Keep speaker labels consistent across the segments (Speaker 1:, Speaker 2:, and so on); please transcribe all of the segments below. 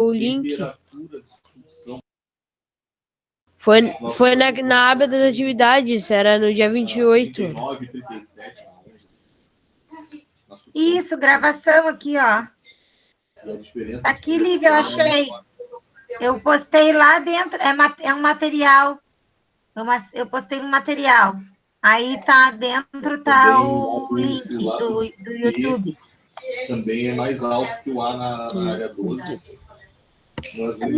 Speaker 1: o link. Foi na aba das atividades, era no dia 28.
Speaker 2: Isso, gravação aqui, ó. Aqui, Lívia, eu achei. Eu postei lá dentro, é um material. Eu postei um material. Aí tá dentro, tá o link do YouTube.
Speaker 3: Também é mais alto que o A na área 12.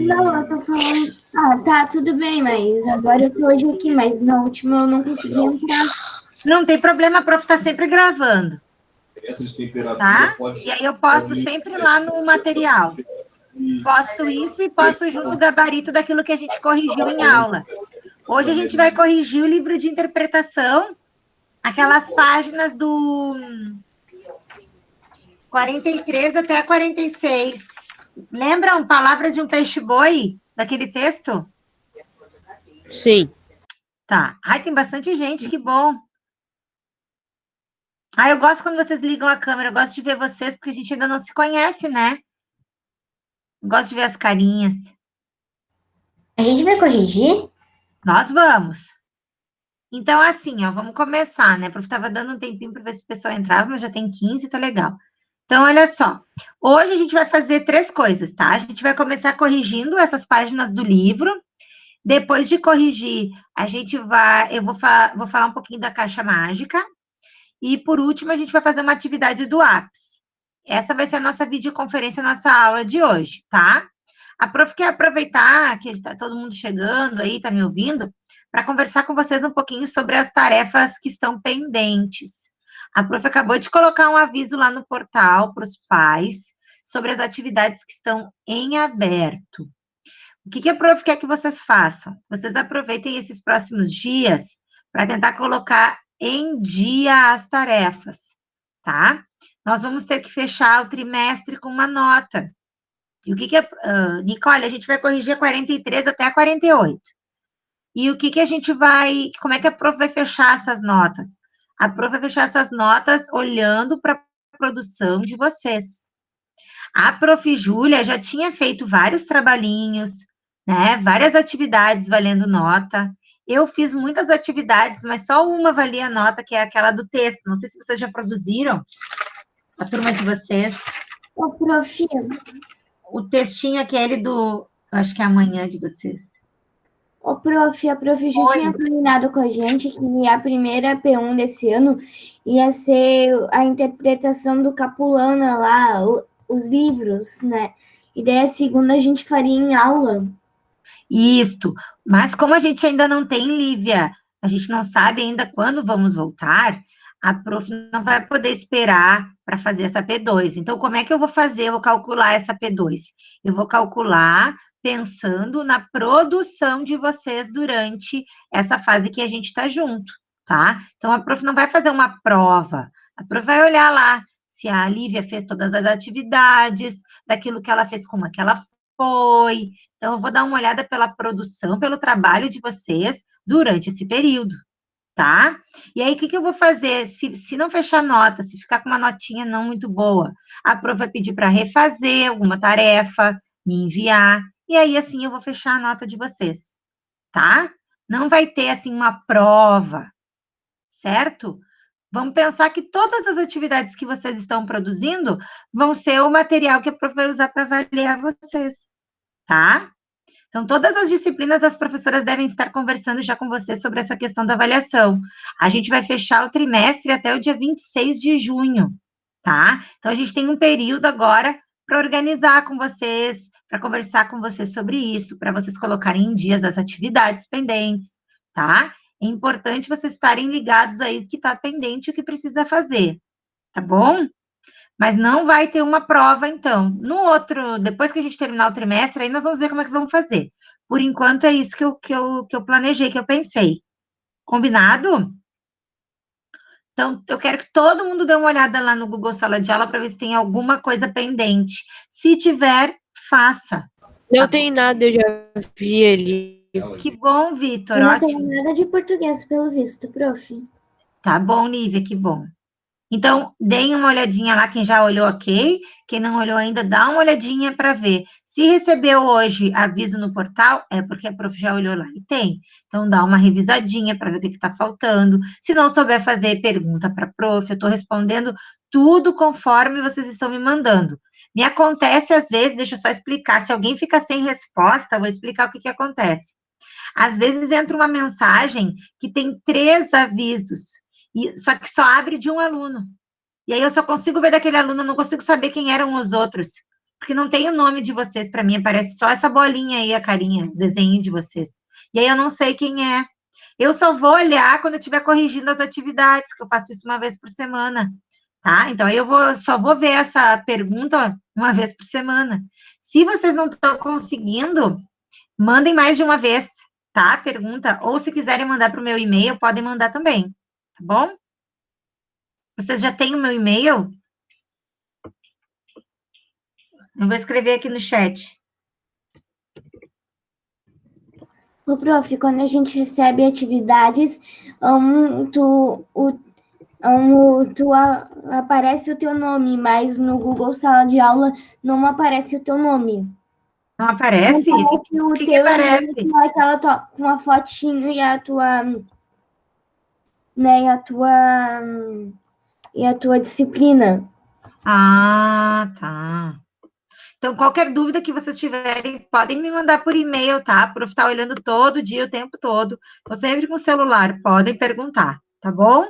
Speaker 4: Não, eu tô falando. Tá, tudo bem, mas agora eu tô hoje aqui, mas na última eu não consegui entrar.
Speaker 2: Não tem problema, a prof tá sempre gravando. Tá? E aí eu posto sempre lá no material. Posto isso e posto junto o gabarito daquilo que a gente corrigiu em aula. Hoje a gente vai corrigir o livro de interpretação, aquelas páginas do 43 até a 46. Lembram Palavras de um Peixe-Boi, daquele texto?
Speaker 1: Sim.
Speaker 2: Tá. Ai, tem bastante gente, que bom. Eu gosto quando vocês ligam a câmera, eu gosto de ver vocês, porque a gente ainda não se conhece, né? Eu gosto de ver as carinhas.
Speaker 4: A gente vai corrigir?
Speaker 2: Nós vamos. Então, assim, ó, vamos começar, né? Porque estava dando um tempinho para ver se o pessoal entrava, mas já tem 15, tá legal. Então, olha só. Hoje a gente vai fazer 3 coisas, tá? A gente vai começar corrigindo essas páginas do livro. Depois de corrigir, eu vou falar um pouquinho da caixa mágica. E, por último, a gente vai fazer uma atividade do APS. Essa vai ser a nossa videoconferência, a nossa aula de hoje, tá? A prof quer aproveitar que está todo mundo chegando aí, tá me ouvindo, para conversar com vocês um pouquinho sobre as tarefas que estão pendentes. A prof acabou de colocar um aviso lá no portal para os pais sobre as atividades que estão em aberto. O que a prof quer que vocês façam? Vocês aproveitem esses próximos dias para tentar colocar em dia as tarefas, tá? Nós vamos ter que fechar o trimestre com uma nota. E o que Nicole, a gente vai corrigir a 43 até a 48. E o que a gente vai... Como é que a prof vai fechar essas notas? A prof vai fechar essas notas olhando para a produção de vocês. A prof. Júlia já tinha feito vários trabalhinhos, né? Várias atividades valendo nota. Eu fiz muitas atividades, mas só uma valia nota, que é aquela do texto. Não sei se vocês já produziram, a turma de vocês.
Speaker 4: Ô, prof.
Speaker 2: O textinho aquele do... Acho que é amanhã de vocês.
Speaker 4: Ô, prof, a prof já tinha combinado com a gente que a primeira P1 desse ano ia ser a interpretação do Capulana lá, os livros, né? E daí a segunda a gente faria em aula.
Speaker 2: Isto, mas como a gente ainda não tem, Lívia, a gente não sabe ainda quando vamos voltar, a prof não vai poder esperar para fazer essa P2. Então, como é que eu vou fazer? Eu vou calcular essa P2. Eu vou calcular pensando na produção de vocês durante essa fase que a gente está junto, tá? Então, a prof não vai fazer uma prova, a prof vai olhar lá se a Lívia fez todas as atividades, daquilo que ela fez, como é que ela foi. Então, eu vou dar uma olhada pela produção, pelo trabalho de vocês durante esse período, tá? E aí, o que eu vou fazer? Se não fechar nota, se ficar com uma notinha não muito boa, a prof vai pedir para refazer alguma tarefa, me enviar, e aí, assim, eu vou fechar a nota de vocês, tá? Não vai ter, assim, uma prova, certo? Vamos pensar que todas as atividades que vocês estão produzindo vão ser o material que a prof vai usar para avaliar vocês, tá? Então, todas as disciplinas, as professoras devem estar conversando já com você sobre essa questão da avaliação. A gente vai fechar o trimestre até o dia 26 de junho, tá? Então, a gente tem um período agora para organizar com vocês, para conversar com vocês sobre isso, para vocês colocarem em dias as atividades pendentes, tá? É importante vocês estarem ligados aí o que está pendente e o que precisa fazer, tá bom? Mas não vai ter uma prova, então. No outro, depois que a gente terminar o trimestre, aí nós vamos ver como é que vamos fazer. Por enquanto, é isso que eu planejei, que eu pensei. Combinado? Então, eu quero que todo mundo dê uma olhada lá no Google Sala de Aula para ver se tem alguma coisa pendente. Se tiver, faça.
Speaker 1: Não tem nada, eu já vi ele.
Speaker 2: Que bom, Vitor,
Speaker 4: Eu não
Speaker 2: ótimo.
Speaker 4: tenho nada de português, pelo visto, prof.
Speaker 2: Tá bom, Nívia, que bom. Então, deem uma olhadinha lá, quem já olhou, ok. Quem não olhou ainda, dá uma olhadinha para ver. Se recebeu hoje aviso no portal, é porque a prof já olhou lá e tem. Então, dá uma revisadinha para ver o que está faltando. Se não souber fazer, pergunta para a prof. Eu estou respondendo tudo conforme vocês estão me mandando. Me acontece às vezes, deixa eu só explicar, se alguém fica sem resposta, eu vou explicar o que acontece. Às vezes entra uma mensagem que tem 3 avisos, só que só abre de um aluno. E aí eu só consigo ver daquele aluno, não consigo saber quem eram os outros, porque não tem o nome de vocês para mim, aparece só essa bolinha aí, a carinha, o desenho de vocês. E aí eu não sei quem é. Eu só vou olhar quando eu estiver corrigindo as atividades, que eu faço isso uma vez por semana, tá? Então aí só vou ver essa pergunta uma vez por semana. Se vocês não estão conseguindo, mandem mais de uma vez, tá? Pergunta, ou se quiserem mandar para o meu e-mail, podem mandar também, tá bom? Vocês já têm o meu e-mail? Eu vou escrever aqui no chat.
Speaker 4: Ô, prof, quando a gente recebe atividades, aparece o teu nome, mas no Google Sala de Aula não aparece o teu nome.
Speaker 2: Não aparece?
Speaker 4: Não
Speaker 2: O
Speaker 4: o
Speaker 2: que
Speaker 4: teu
Speaker 2: aparece?
Speaker 4: com a fotinho e a tua, né, e a tua disciplina.
Speaker 2: Ah, tá. Então, qualquer dúvida que vocês tiverem, podem me mandar por e-mail, tá? O prof tá olhando todo dia, o tempo todo. Tô sempre com o celular, podem perguntar, tá bom?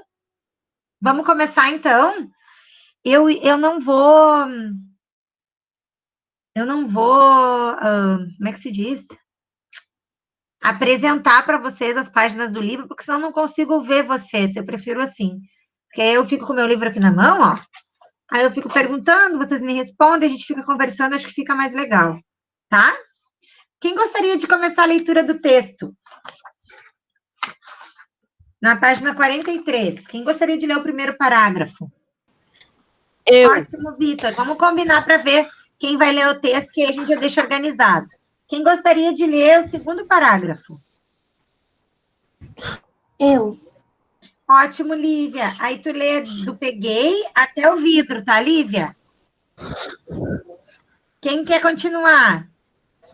Speaker 2: Vamos começar, então? Eu não vou... como é que se diz? Apresentar para vocês as páginas do livro, porque senão eu não consigo ver vocês. Eu prefiro assim. Porque aí eu fico com o meu livro aqui na mão, ó. Aí eu fico perguntando, vocês me respondem, a gente fica conversando, acho que fica mais legal, tá? Quem gostaria de começar a leitura do texto? Na página 43. Quem gostaria de ler o primeiro parágrafo?
Speaker 1: Eu.
Speaker 2: Ótimo, Vitor. Vamos combinar para ver quem vai ler o texto, que aí a gente já deixa organizado. Quem gostaria de ler o segundo parágrafo?
Speaker 4: Eu.
Speaker 2: Ótimo, Lívia. Aí tu lê do peguei até o vidro, tá, Lívia? Quem quer continuar?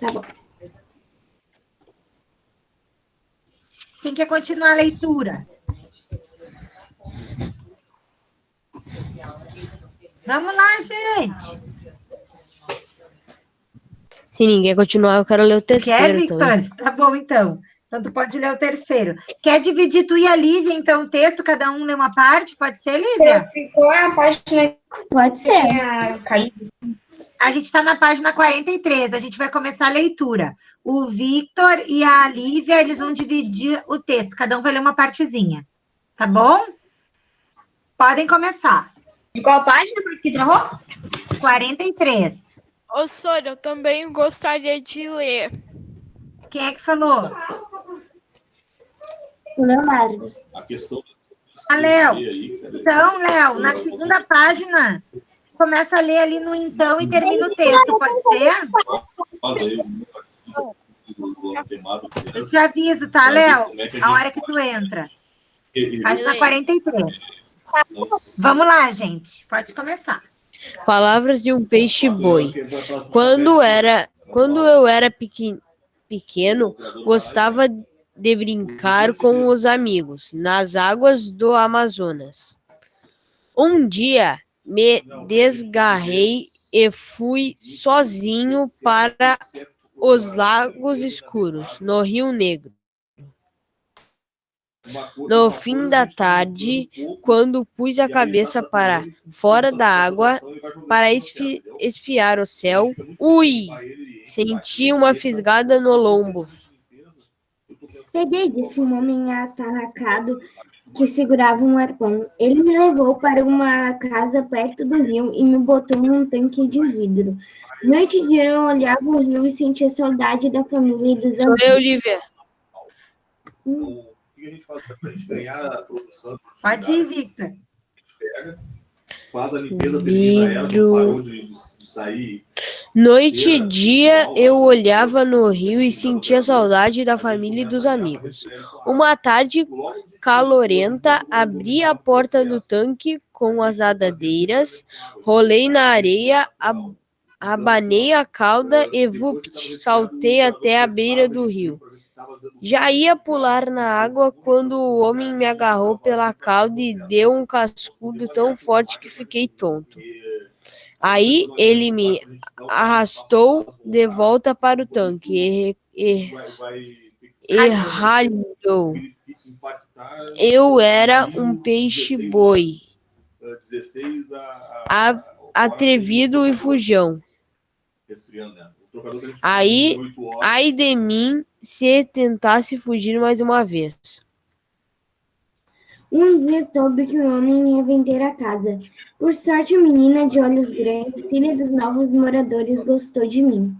Speaker 4: Tá bom.
Speaker 2: Quem quer continuar a leitura? Vamos lá, gente.
Speaker 1: Se ninguém continuar, eu quero ler o
Speaker 2: Quer,
Speaker 1: terceiro
Speaker 2: Victor?
Speaker 1: também.
Speaker 2: Tá bom, então. Então, tu pode ler o terceiro. Quer dividir tu e a Lívia, então, o texto? Cada um lê uma parte? Pode ser, Lívia?
Speaker 5: Ficou a página
Speaker 4: Pode
Speaker 5: que
Speaker 4: ser.
Speaker 5: tinha caído.
Speaker 2: A gente está na página 43. A gente vai começar a leitura. O Victor e a Lívia, eles vão dividir o texto. Cada um vai ler uma partezinha. Tá bom? Podem começar.
Speaker 5: De qual página que travou?
Speaker 2: 43.
Speaker 6: Ô, Sônia, eu também gostaria de ler.
Speaker 2: Quem é que falou?
Speaker 4: O Leonardo.
Speaker 3: A questão...
Speaker 2: Léo. Então, Léo, na segunda página, começa a ler ali no então e termina o texto, pode ser? Eu te aviso, tá, Léo? A hora que tu entra. Página 43. Vamos lá, gente. Pode começar.
Speaker 1: Palavras de um peixe-boi. Quando eu era pequeno, gostava de brincar com os amigos nas águas do Amazonas. Um dia me desgarrei e fui sozinho para os Lagos Escuros, no Rio Negro. No fim da tarde, quando pus a cabeça para fora da água para espiar o céu, senti uma fisgada no lombo.
Speaker 4: Peguei, disse um homem atarracado que segurava um arpão. Ele me levou para uma casa perto do rio e me botou num tanque de vidro. Noite e dia eu olhava o rio e sentia saudade da família e dos
Speaker 1: Sou
Speaker 4: amigos.
Speaker 1: eu, Lívia.
Speaker 3: O que a gente faz para a gente ganhar a produção?
Speaker 2: Pode ir, Victor.
Speaker 3: Faz a limpeza, termina ela, não parou de sair.
Speaker 1: Noite e dia eu olhava no rio e sentia saudade da família e dos amigos. Uma tarde calorenta, abri a porta do tanque com as nadadeiras, rolei na areia, abanei a cauda e vupt, saltei até a beira do rio. Já ia pular na água quando o homem me agarrou pela cauda e deu um cascudo tão forte que fiquei tonto. Aí ele me arrastou de volta para o tanque e ralhou. Eu era um peixe-boi, atrevido e fujão. Ai de mim se tentasse fugir mais uma vez.
Speaker 4: Um dia soube que o homem ia vender a casa. Por sorte, a menina de olhos grandes, filha dos novos moradores, gostou de mim.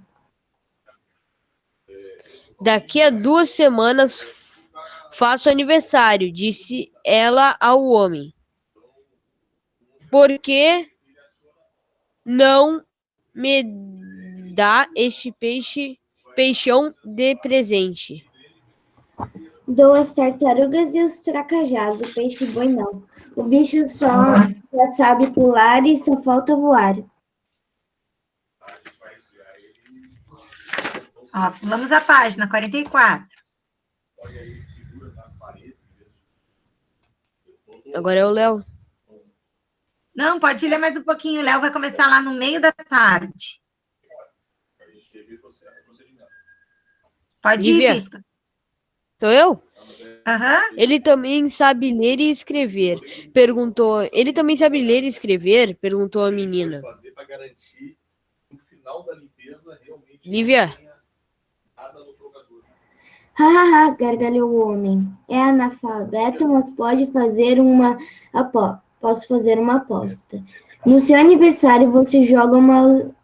Speaker 1: Daqui a 2 semanas faço aniversário, disse ela ao homem. Por que não me dá este peixão de presente?
Speaker 4: Dou as tartarugas e os tracajás, o peixe-boi não. O bicho só já sabe pular e só falta voar.
Speaker 2: Ó, pulamos a página 44.
Speaker 1: Agora é o Léo.
Speaker 2: Não, pode ler mais um pouquinho. O Léo vai começar lá no meio da tarde. Pode ir,
Speaker 1: Lívia.
Speaker 2: Victor.
Speaker 1: Sou eu?
Speaker 2: Aham.
Speaker 1: Ele também sabe ler e escrever, perguntou. Ele também sabe ler e escrever? Perguntou a menina. Lívia.
Speaker 4: Hahaha, gargalhou o homem. É analfabeto, mas posso fazer uma aposta. No seu aniversário, você joga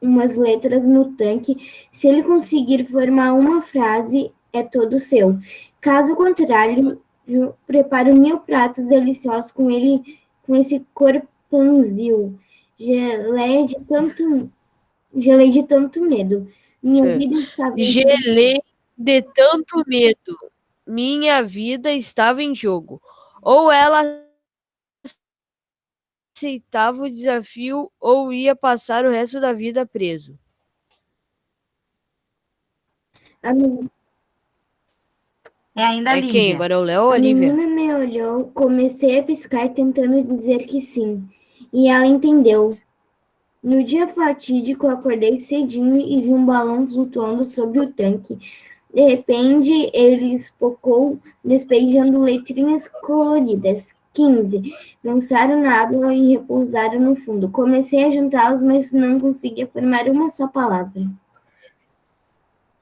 Speaker 4: umas letras no tanque. Se ele conseguir formar uma frase, é todo seu. Caso contrário, eu preparo 1000 pratos deliciosos com esse corpanzil. Gelei de tanto medo. Minha vida estava
Speaker 1: Gelei de tanto medo. Minha vida estava em jogo. Ou ela aceitava o desafio ou ia passar o resto da vida preso.
Speaker 2: É ainda a
Speaker 1: É
Speaker 2: Lívia.
Speaker 1: quem? Agora é o Léo ou a
Speaker 4: A
Speaker 1: Lívia?
Speaker 4: menina me olhou, comecei a piscar tentando dizer que sim, e ela entendeu. No dia fatídico, acordei cedinho e vi um balão flutuando sobre o tanque. De repente, ele espocou, despejando letrinhas coloridas. 15. Lançaram na água e repousaram no fundo. Comecei a juntá-las, mas não conseguia formar uma só palavra.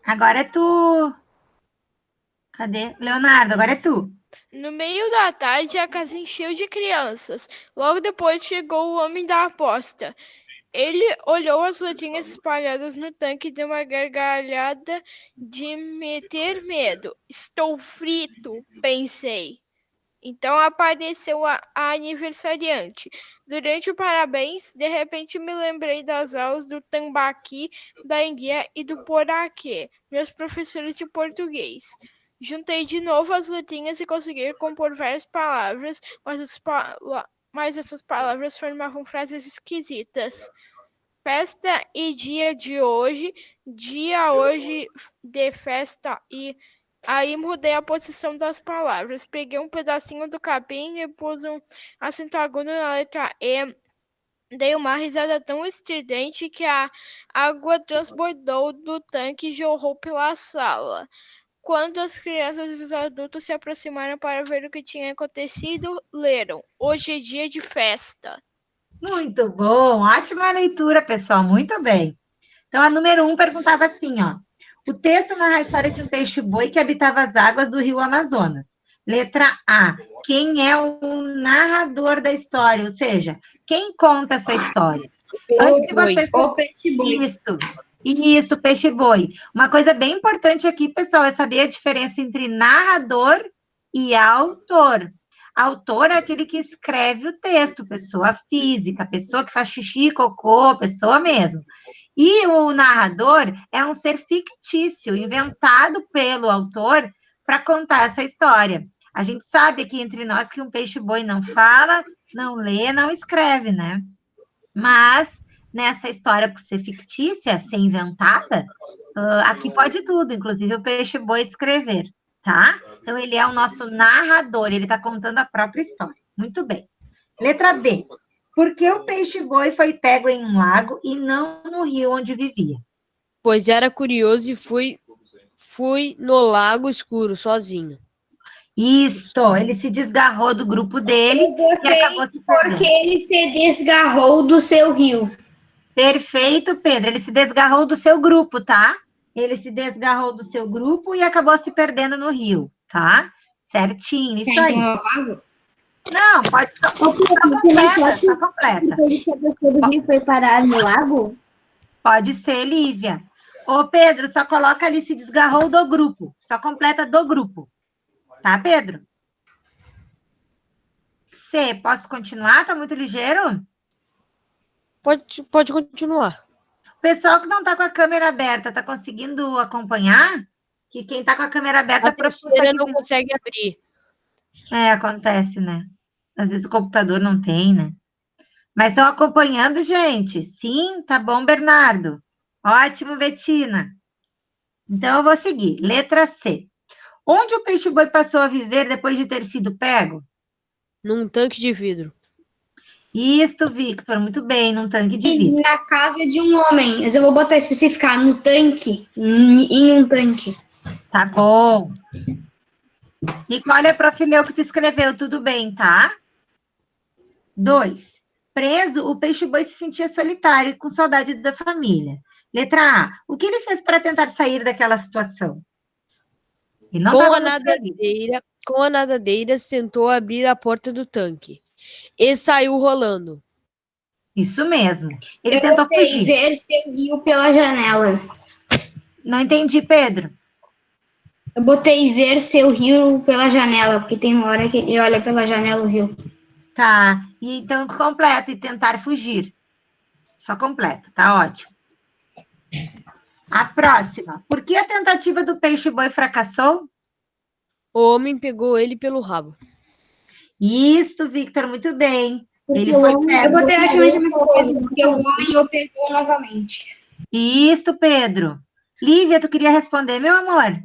Speaker 2: Agora é tu. Cadê? Leonardo, agora é tu.
Speaker 6: No meio da tarde, a casa encheu de crianças. Logo depois chegou o homem da aposta. Ele olhou as letrinhas espalhadas no tanque e deu uma gargalhada de meter medo. Estou frito, pensei. Então apareceu a aniversariante. Durante o parabéns, de repente me lembrei das aulas do Tambaqui, da Enguia e do Poraquê, meus professores de português. Juntei de novo as letrinhas e consegui compor várias palavras, mas essas palavras formavam frases esquisitas. Festa e dia de hoje, dia hoje de festa e... Aí mudei a posição das palavras. Peguei um pedacinho do capim e pus um acento agudo na letra E. Dei uma risada tão estridente que a água transbordou do tanque e jorrou pela sala. Quando as crianças e os adultos se aproximaram para ver o que tinha acontecido, leram: Hoje é dia de festa.
Speaker 2: Muito bom, ótima leitura, pessoal, muito bem. Então, a número 1 perguntava assim, ó. O texto narra a história de um peixe-boi que habitava as águas do rio Amazonas. Letra A. Quem é o narrador da história? Ou seja, quem conta essa história? Antes que vocês...
Speaker 5: O peixe-boi.
Speaker 2: Isso, peixe-boi. Uma coisa bem importante aqui, pessoal, é saber a diferença entre narrador e autor. Autor é aquele que escreve o texto, pessoa física, pessoa que faz xixi, cocô, pessoa mesmo. E o narrador é um ser fictício, inventado pelo autor para contar essa história. A gente sabe aqui entre nós que um peixe-boi não fala, não lê, não escreve, né? Mas, nessa história, por ser fictícia, ser inventada, aqui pode tudo, inclusive o peixe-boi escrever, tá? Então, ele é o nosso narrador, ele está contando a própria história. Muito bem. Letra B. Por que o peixe-boi foi pego em um lago e não no rio onde vivia?
Speaker 1: Pois era curioso e fui no lago escuro, sozinho.
Speaker 2: Isto, ele se desgarrou do grupo dele
Speaker 5: Eu
Speaker 2: e acabou
Speaker 5: botei
Speaker 2: se
Speaker 5: porque
Speaker 2: perdendo.
Speaker 5: ele se desgarrou do seu rio.
Speaker 2: Perfeito, Pedro. Ele se desgarrou do seu grupo, tá? Ele se desgarrou do seu grupo e acabou se perdendo no rio, tá? Certinho, isso
Speaker 5: Tá,
Speaker 2: aí.
Speaker 5: então eu apago?
Speaker 2: Não, pode só
Speaker 4: Ô, Pedro, você não
Speaker 2: completa,
Speaker 4: pode
Speaker 2: só completa.
Speaker 4: ele se afastou do rio e foi parar no lago?
Speaker 2: Pode ser, Lívia. Ô, Pedro, só coloca ali se desgarrou do grupo. Só completa do grupo. Tá, Pedro? C, posso continuar? Tá muito ligeiro?
Speaker 1: Pode continuar.
Speaker 2: O pessoal que não tá com a câmera aberta, tá conseguindo acompanhar? Que quem tá com a câmera aberta
Speaker 1: A terceira não
Speaker 2: consegue...
Speaker 1: consegue abrir.
Speaker 2: Acontece, né? Às vezes o computador não tem, né? Mas estão acompanhando, gente? Sim, tá bom, Bernardo. Ótimo, Betina. Então, eu vou seguir. Letra C. Onde o peixe-boi passou a viver depois de ter sido pego?
Speaker 1: Num tanque de vidro.
Speaker 2: Isto, Victor, muito bem, num tanque de vidro.
Speaker 5: Na casa de um homem. Mas eu vou botar especificar no tanque. Em um tanque.
Speaker 2: Tá bom. E olha, prof. Leu que tu escreveu, tudo bem, tá? 2. Preso, o peixe-boi se sentia solitário e com saudade da família. Letra A. O que ele fez para tentar sair daquela situação? Ele não estava muito feliz.
Speaker 1: Com a nadadeira, tentou abrir a porta do tanque e saiu rolando.
Speaker 2: Isso mesmo. Ele
Speaker 5: Eu
Speaker 2: tentou
Speaker 5: botei
Speaker 2: fugir.
Speaker 5: ver seu rio pela janela.
Speaker 2: Não entendi, Pedro.
Speaker 5: Eu botei ver seu rio pela janela, porque tem uma hora que ele olha pela janela o rio.
Speaker 2: Tá. E então completa e tentar fugir. Só completa, tá ótimo. A próxima. Por que a tentativa do peixe-boi fracassou?
Speaker 1: O homem pegou ele pelo rabo.
Speaker 2: Isso, Victor, muito bem.
Speaker 4: Porque
Speaker 2: Ele
Speaker 4: o
Speaker 2: foi
Speaker 4: homem-
Speaker 5: Eu
Speaker 2: pego.
Speaker 5: botei praticamente a mesma coisa, porque o homem o pegou novamente.
Speaker 2: Isso, Pedro. Lívia, tu queria responder, meu amor?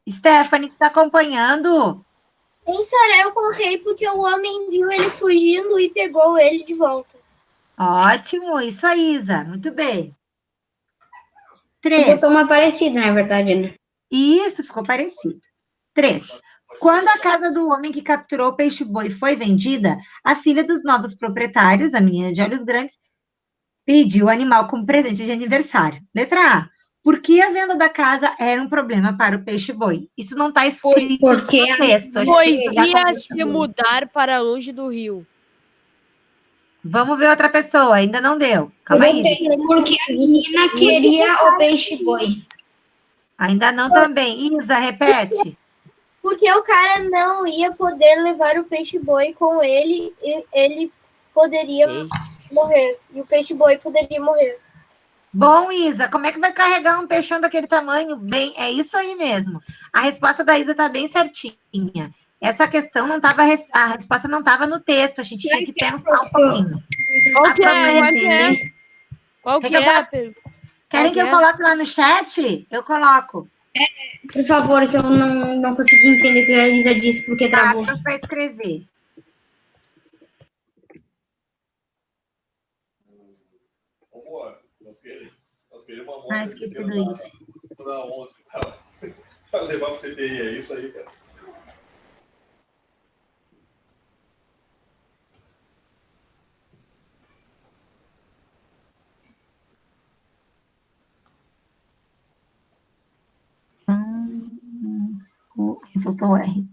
Speaker 2: Stephanie, tu tá acompanhando?
Speaker 4: Em Soraya eu coloquei porque o homem viu ele fugindo e pegou ele de volta.
Speaker 2: Ótimo, isso aí, Isa. Muito bem.
Speaker 5: Tu
Speaker 2: 3.
Speaker 5: botou uma parecida, na verdade, né?
Speaker 2: Isso, ficou parecido. 3. Quando a casa do homem que capturou o peixe-boi foi vendida, a filha dos novos proprietários, a menina de olhos grandes, pediu o animal como presente de aniversário. Letra A. Por que a venda da casa era um problema para o peixe-boi? Isso não está escrito
Speaker 5: Porque
Speaker 2: no texto. A gente
Speaker 1: Pois
Speaker 2: tem que olhar
Speaker 1: ia
Speaker 2: como-
Speaker 1: se mudar para longe do rio.
Speaker 2: Vamos ver outra pessoa, ainda não deu.
Speaker 5: eu
Speaker 2: Calma aí.
Speaker 5: botei porque a menina queria o peixe-boi.
Speaker 2: Ainda não também. Isa, repete.
Speaker 4: Porque o cara não ia poder levar o peixe-boi com ele e ele poderia
Speaker 1: Ei.
Speaker 4: morrer. E o peixe-boi poderia morrer.
Speaker 2: Bom, Isa, como é que vai carregar um peixão daquele tamanho? Bem, é isso aí mesmo. A resposta da Isa está bem certinha. Essa questão não estava, a resposta não estava no texto, a gente tinha que pensar um pouquinho.
Speaker 1: Qual que é?
Speaker 2: própria
Speaker 1: Qual que é? Qual
Speaker 2: Quer
Speaker 1: que
Speaker 2: que eu
Speaker 1: é?
Speaker 2: bote- Querem que eu
Speaker 1: é?
Speaker 2: coloque lá no chat? Eu coloco.
Speaker 5: Por favor, que eu não consegui entender o que a Elisa disse, porque
Speaker 2: Tá,
Speaker 5: travou.
Speaker 2: para escrever.
Speaker 3: Vambora. Nós queremos uma moto.
Speaker 2: Esqueci do isso.
Speaker 3: Da 11, para levar para o CTI, é isso aí, cara.
Speaker 2: Faltou o R.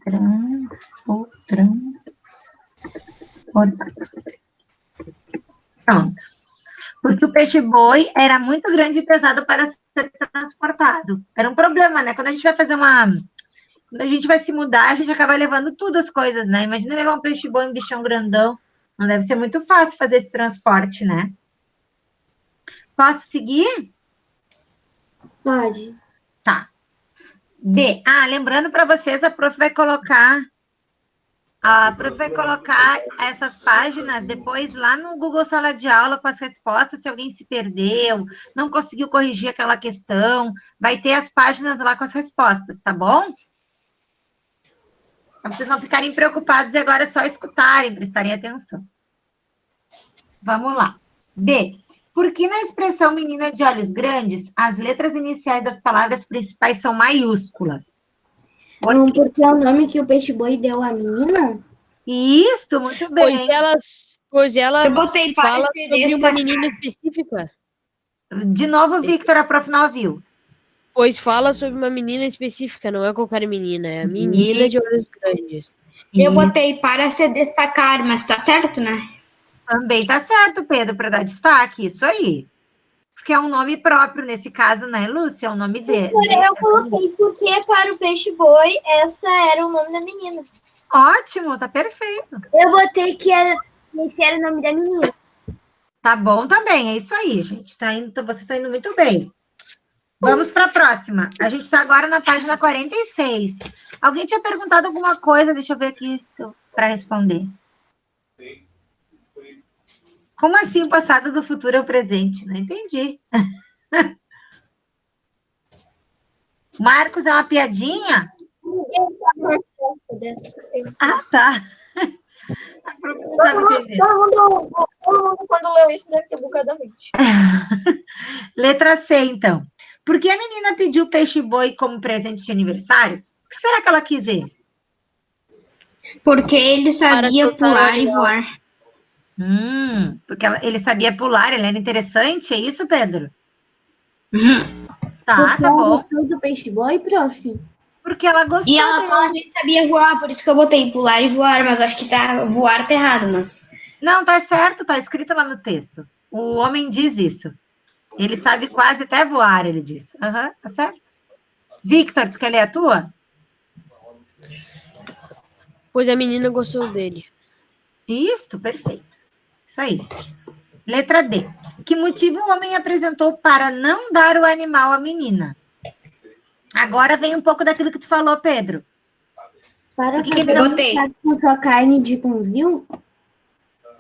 Speaker 2: Pronto. Porque o peixe-boi era muito grande e pesado para ser transportado. Era um problema, né? Quando a gente vai fazer uma... Quando a gente vai se mudar, a gente acaba levando tudo as coisas, né? Imagina levar um peixe-boi, um bichão grandão. Não deve ser muito fácil fazer esse transporte, né? Posso seguir?
Speaker 4: Pode.
Speaker 2: Tá. B. Lembrando para vocês, a prof vai colocar essas páginas depois lá no Google Sala de Aula com as respostas, se alguém se perdeu, não conseguiu corrigir aquela questão, vai ter as páginas lá com as respostas, tá bom? Para vocês não ficarem preocupados e agora é só escutarem, prestarem atenção. Vamos lá. B. Por que na expressão menina de olhos grandes, as letras iniciais das palavras principais são maiúsculas?
Speaker 4: Porque é o nome que o peixe-boi deu à menina?
Speaker 2: Isso, muito bem.
Speaker 1: Pois ela
Speaker 5: Eu botei
Speaker 1: fala
Speaker 5: para se
Speaker 1: sobre uma
Speaker 5: destacar.
Speaker 1: menina específica.
Speaker 2: De novo, Victor, a prof não ouviu.
Speaker 1: Pois fala sobre uma menina específica, não é qualquer menina, é a menina de olhos grandes.
Speaker 5: Eu
Speaker 2: Isso.
Speaker 5: botei para se destacar, mas tá certo, né?
Speaker 2: Também tá certo, Pedro, para dar destaque, isso aí. Porque é um nome próprio nesse caso, né, Lúcia? É o nome dele.
Speaker 7: Eu coloquei porque para o peixe-boi, essa era o nome da menina.
Speaker 2: Ótimo, tá perfeito.
Speaker 7: Eu botei que esse era o nome da menina.
Speaker 2: Tá bom também, é isso aí, gente. Você está indo muito bem. Vamos para a próxima. A gente está agora na página 46. Alguém tinha perguntado alguma coisa? Deixa eu ver aqui para responder. Como assim o passado do futuro é o presente? Não entendi. Marcos, é uma piadinha? Tá. A prof não estava entendendo.
Speaker 7: Todo mundo, quando leu isso, deve ter bugado a mente.
Speaker 2: Letra C, então. Por que a menina pediu peixe-boi como presente de aniversário? O que será que ela quis dizer?
Speaker 5: Porque ele sabia
Speaker 1: soltar o
Speaker 5: pular e
Speaker 1: animal.
Speaker 5: voar.
Speaker 2: Porque ele sabia pular, ele era interessante, é isso, Pedro?
Speaker 5: Uhum.
Speaker 2: Tá bom.
Speaker 4: Do peixe-boi, prof?
Speaker 2: Porque ela gostou
Speaker 5: E ela
Speaker 2: dele.
Speaker 5: fala que ele sabia voar, por isso que eu botei pular e voar, mas acho que voar tá errado, mas...
Speaker 2: Não, tá certo, tá escrito lá no texto. O homem diz isso. Ele sabe quase até voar, ele diz. Aham, tá certo. Victor, tu quer ler a tua?
Speaker 1: Pois a menina gostou dele.
Speaker 2: Isso, perfeito. Isso aí. Letra D. Que motivo o homem apresentou para não dar o animal à menina? Agora vem um pouco daquilo que tu falou, Pedro.
Speaker 4: Para
Speaker 2: Por que ele
Speaker 4: fazer
Speaker 2: não...
Speaker 5: botei.
Speaker 4: com a carne de pãozinho?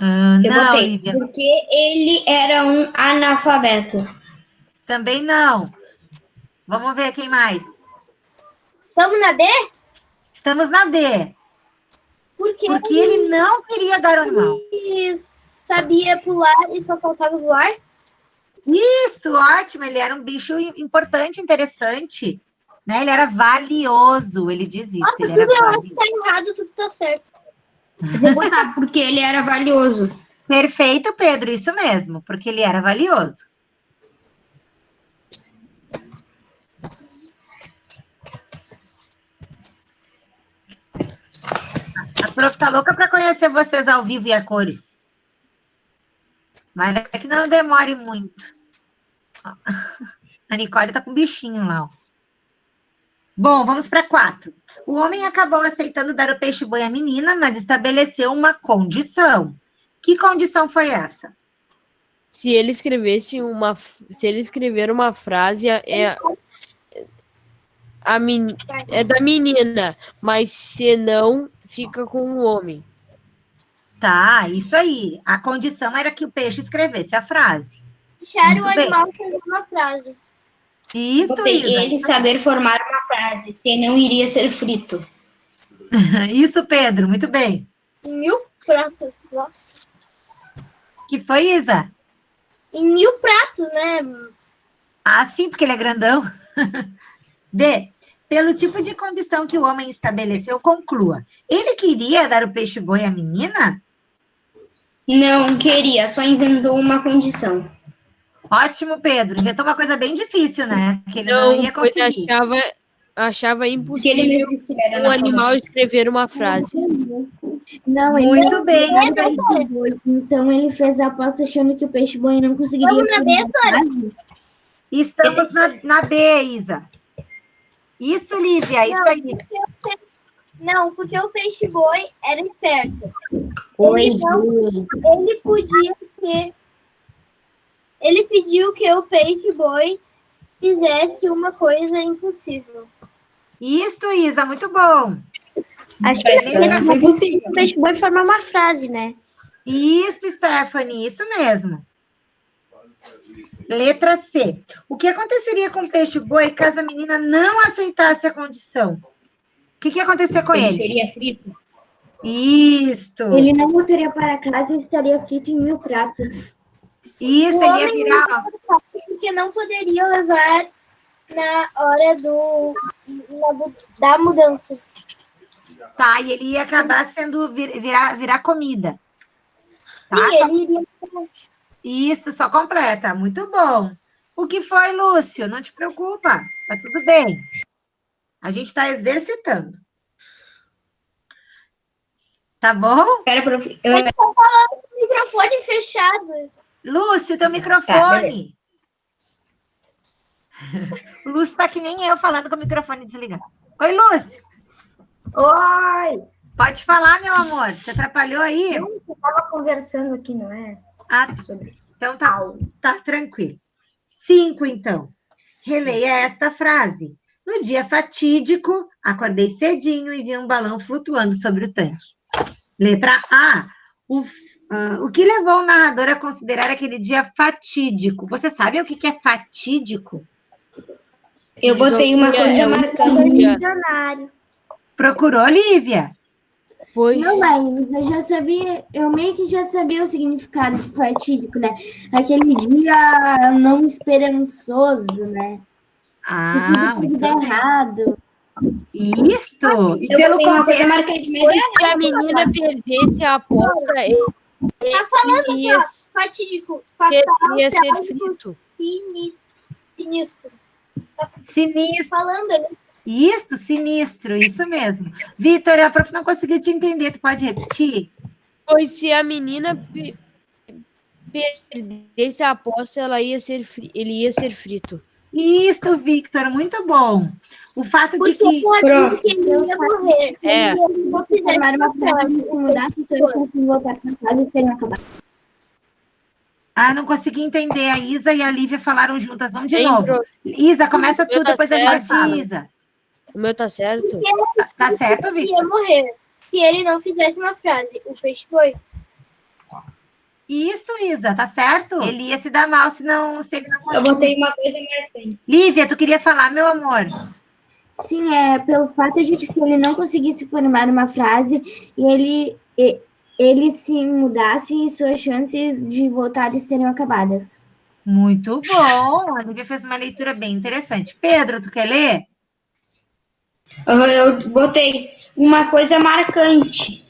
Speaker 5: Eu
Speaker 2: não,
Speaker 5: botei.
Speaker 2: Lívia.
Speaker 5: Porque ele era um analfabeto.
Speaker 2: Também não. Vamos ver quem mais.
Speaker 7: Vamos na D?
Speaker 2: Estamos na D.
Speaker 7: Porque
Speaker 2: Porque ele não queria dar o animal.
Speaker 7: ele sabia pular e só faltava voar.
Speaker 2: Isso, ótimo. Ele era um bicho importante, interessante. Né? Ele era valioso, ele diz isso.
Speaker 7: Nossa,
Speaker 2: Ele era
Speaker 7: tudo eu acho
Speaker 2: valioso.
Speaker 7: que tá errado, tudo tá certo.
Speaker 5: Eu vou botar porque ele era valioso.
Speaker 2: Perfeito, Pedro, isso mesmo, porque ele era valioso. A prof tá louca para conhecer vocês ao vivo e a cores. Mas é que não demore muito. Ó. A Nicole tá com um bichinho lá, ó. Bom, vamos para 4. O homem acabou aceitando dar o peixe-boi à menina, mas estabeleceu uma condição. Que condição foi essa?
Speaker 1: Se ele escrever uma frase, é da menina, mas se não, fica com o homem.
Speaker 2: Tá, isso aí. A condição era que o peixe escrevesse a frase.
Speaker 7: Deixar
Speaker 2: Muito
Speaker 7: o
Speaker 2: bem.
Speaker 7: animal fazer uma frase.
Speaker 2: Isso,
Speaker 5: Botei
Speaker 2: Isa.
Speaker 5: ele saber formar uma frase, se não iria ser frito.
Speaker 2: Isso, Pedro, muito bem.
Speaker 7: 1000 pratos, nossa.
Speaker 2: Que foi, Isa?
Speaker 7: Em 1000 pratos, né?
Speaker 2: Ah, sim, porque ele é grandão. B. Pelo tipo de condição que o homem estabeleceu, conclua. Ele queria dar o peixe-boi à menina?
Speaker 5: Não queria, só inventou uma condição.
Speaker 2: Ótimo, Pedro. Inventou uma coisa bem difícil, né? Que ele não ia
Speaker 1: Pois
Speaker 2: conseguir.
Speaker 1: achava
Speaker 5: Porque ele
Speaker 1: impossível
Speaker 5: mesmo disse que ele era
Speaker 1: um animal
Speaker 5: analfabeto.
Speaker 1: escrever uma frase.
Speaker 4: Não,
Speaker 2: Muito bem.
Speaker 4: Então ele fez a aposta achando que o peixe-boi não conseguiria.
Speaker 7: Vamos na B,
Speaker 2: Estamos na B, Isa. Isso, Lívia, isso aí.
Speaker 7: Não, porque o peixe-boi era esperto.
Speaker 4: Oi,
Speaker 7: Ele podia ter... Ele pediu que o peixe-boi fizesse uma coisa impossível.
Speaker 2: Isso, Isa, muito bom.
Speaker 4: Acho
Speaker 5: Parece que não foi possível. Não foi possível.
Speaker 4: o peixe-boi formar uma frase, né?
Speaker 2: Isso, Stephanie, isso mesmo. Letra C. O que aconteceria com o peixe-boi caso a menina não aceitasse a condição? O que ia acontecer com
Speaker 5: Ele
Speaker 2: ele?
Speaker 5: seria frito.
Speaker 2: Isto.
Speaker 4: Ele não voltaria para casa e estaria frito em 1000 pratos.
Speaker 2: Isso,
Speaker 7: O
Speaker 2: ele ia
Speaker 7: homem
Speaker 2: virar, ó.
Speaker 7: porque não poderia levar na hora da mudança.
Speaker 2: Tá, e ele ia acabar sendo virar comida. Tá?
Speaker 7: Sim, ele iria.
Speaker 2: Isso, só completa. Muito bom. O que foi, Lúcio? Não te preocupa. Tá tudo bem. A gente está exercitando. Tá bom?
Speaker 5: Pera, prof.
Speaker 7: Microfone fechado.
Speaker 2: Lúcio, teu microfone. O Lúcio tá que nem eu falando com o microfone desligado. Oi, Lúcio.
Speaker 4: Oi!
Speaker 2: Pode falar, meu amor. Te atrapalhou aí?
Speaker 4: Eu estava conversando aqui, não é?
Speaker 2: Ah, então tá tranquilo. 5, então. Releia esta frase. No dia fatídico, acordei cedinho e vi um balão flutuando sobre o tanque. Letra A. O que levou o narrador a considerar aquele dia fatídico? Você sabe o que é fatídico?
Speaker 5: Eu botei uma coisa marcante.
Speaker 4: Missionário.
Speaker 2: Procurou, Lívia?
Speaker 1: Pois.
Speaker 4: Não, mas eu já sabia, eu meio que já sabia o significado de fatídico, né? Aquele dia não esperançoso, né?
Speaker 2: Ah,
Speaker 4: Tudo
Speaker 2: muito
Speaker 4: dá
Speaker 2: bem.
Speaker 4: errado.
Speaker 2: Isto. E
Speaker 5: Eu
Speaker 2: pelo
Speaker 5: botei uma coisa
Speaker 2: contexto,
Speaker 5: marcante, mas
Speaker 1: Se a menina perdesse a aposta, ele ia
Speaker 7: Fatídico.
Speaker 1: ser frito.
Speaker 7: Sinistro.
Speaker 2: sinistro.
Speaker 7: Falando, né?
Speaker 2: Isto, sinistro, isso mesmo. Vitor, a prof não conseguiu te entender. Tu pode repetir?
Speaker 1: Pois se a menina perdesse a aposta, ele ia ser frito.
Speaker 2: Isto, Victor, muito bom. O fato de que...
Speaker 7: Porque ele ia morrer.
Speaker 1: É.
Speaker 7: Se ele não fizesse
Speaker 4: Formar uma frase e se mudar, as pessoas tinham que voltar para casa e seriam acabadas.
Speaker 2: Ah, não consegui entender. A Isa e a Lívia falaram juntas. Vamos de
Speaker 1: Tem
Speaker 2: novo. Isa, começa
Speaker 1: O meu
Speaker 2: tu,
Speaker 1: tá
Speaker 2: depois a
Speaker 1: certo.
Speaker 2: Lívia te Isa.
Speaker 1: O meu tá certo?
Speaker 2: Tá certo,
Speaker 7: ia
Speaker 2: Victor?
Speaker 7: morrer. Se ele não fizesse uma frase, o peixe foi.
Speaker 2: Isso, Isa, tá certo? Ele ia se dar mal se ele não
Speaker 5: eu botei uma coisa marcante.
Speaker 2: Lívia, tu queria falar, meu amor?
Speaker 4: Sim, pelo fato de que se ele não conseguisse formar uma frase e ele se mudasse, suas chances de voltar seriam acabadas.
Speaker 2: Muito bom. A Lívia fez uma leitura bem interessante. Pedro, tu quer ler?
Speaker 5: Eu botei uma coisa marcante.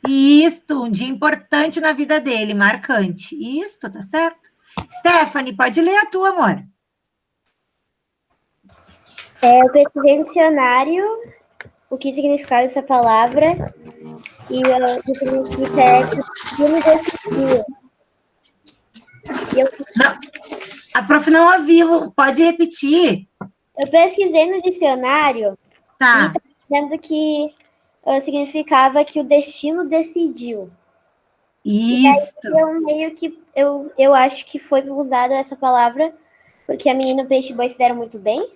Speaker 2: Isto, um dia importante na vida dele, marcante. Isto, tá certo? Stephanie, pode ler a tua, amor.
Speaker 8: Eu pesquisei no dicionário o que significava essa palavra e o que significa dia.
Speaker 2: Não, a prof não ouviu. Pode repetir?
Speaker 8: Eu pesquisei no dicionário
Speaker 2: Tá.
Speaker 8: dizendo que significava que o destino decidiu.
Speaker 2: Isto.
Speaker 8: Eu meio que eu acho que foi usada essa palavra porque a menina e o peixe-boi se deram muito bem.